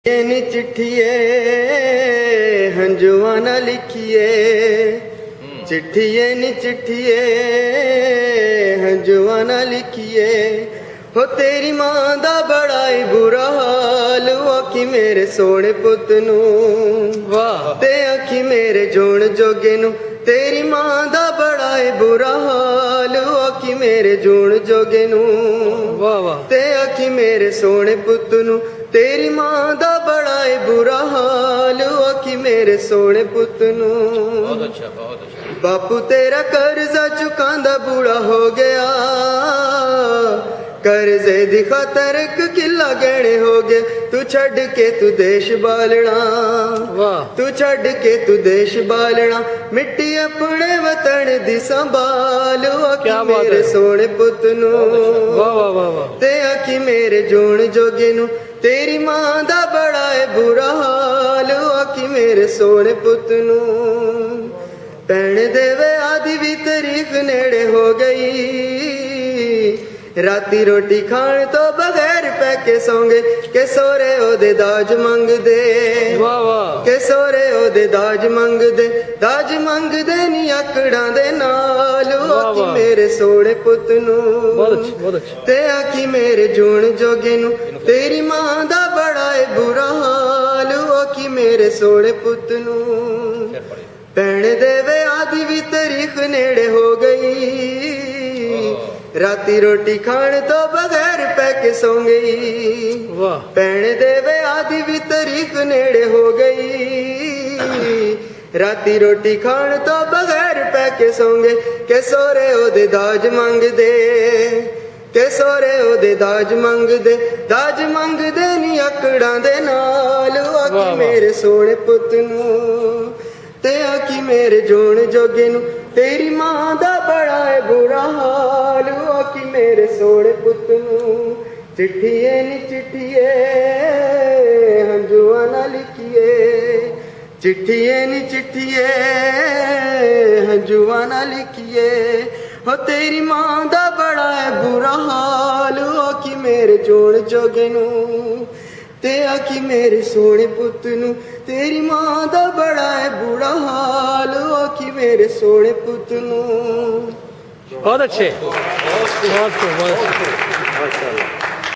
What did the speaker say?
नी चिट्ठिए हंजुआ ना लिखिए, चिट्ठिए नी चिट्ठिए हंजुआ ना लिखिए। हो तेरी मां दा बड़ा ही बुरा हाल, आखी मेरे सोने पुत नू ते आखी मेरे जोण जोगे नू। तेरी मां दा बड़ा ही बुरा हाल, आखी मेरे जोण जोगे नू ते आखी मेरे सोने पुत नू। तेरी मां दा बड़ा ही बुरा हाल, आखी मेरे सोने पुत नू। बहुत अच्छा, बहुत अच्छा। बापू तेरा कर्जा चुकांदा बूढ़ा हो गया, कर्जे दी खातर एक किला गहने हो गए। तू छड़ के तू देश बालना, तू छड़ के तू देश बालना। मिट्टी अपने वतन दी संभाल, आखी मेरे सोने पुत नू ते आखी मेरे जोण जोगे नू। तेरी मां दा बड़ा है बुरा हाल, आखी मेरे सोने पुत नू। भैन देवे आदि भी तारीख नेड़े हो गई, राती रोटी खाण तो बगैर पैके सौंगे। के सोरे ओदे दाज मंग दे, के सोरे ओदे दाज मंग दे। दाज मंग दे नी आकड़ां दे नाल, आखी मेरे सोने पुत नू ते आखी मेरे जोण जोगे नू। तेरी मां दा बड़ा है बुरा हाल, आखी मेरे सोने पुत नू। भैन देवे आदि भी तारीख नेड़े हो गई, राती रोटी खाण तो बगैर पैके सौ गई। भैन देवे आदि भी तारीख नेड़े हो गई, राती रोटी खाण तो बगैर पैके सौ गए। के सोरे ओदे दाज मंग दे, के सोरे ओदे दाज मंग दे। दाज मंग दे नी आकड़ां दे नाल, आखी मेरे सोने पुत नू ते आखी मेरे जोण जोगे नू। तेरी मां दा बड़ा है बुरा हाल, आखी मेरे सोने पुत नू। चिट्ठिए नी चिट्ठिए हंजुआ ना लिखिए, चिट्ठिए नी चिट्ठिए हंजुआ ना लिखिए। हो तेरी मां दा बड़ा है बुरा हाल, आखी मेरे जोण जोगे नू ते आखी मेरे सोने पुत नू। तेरी मां दा बड़ा है बुरा हाल, आखी मेरे सोने पुत नू। बहुत अच्छे, बहुत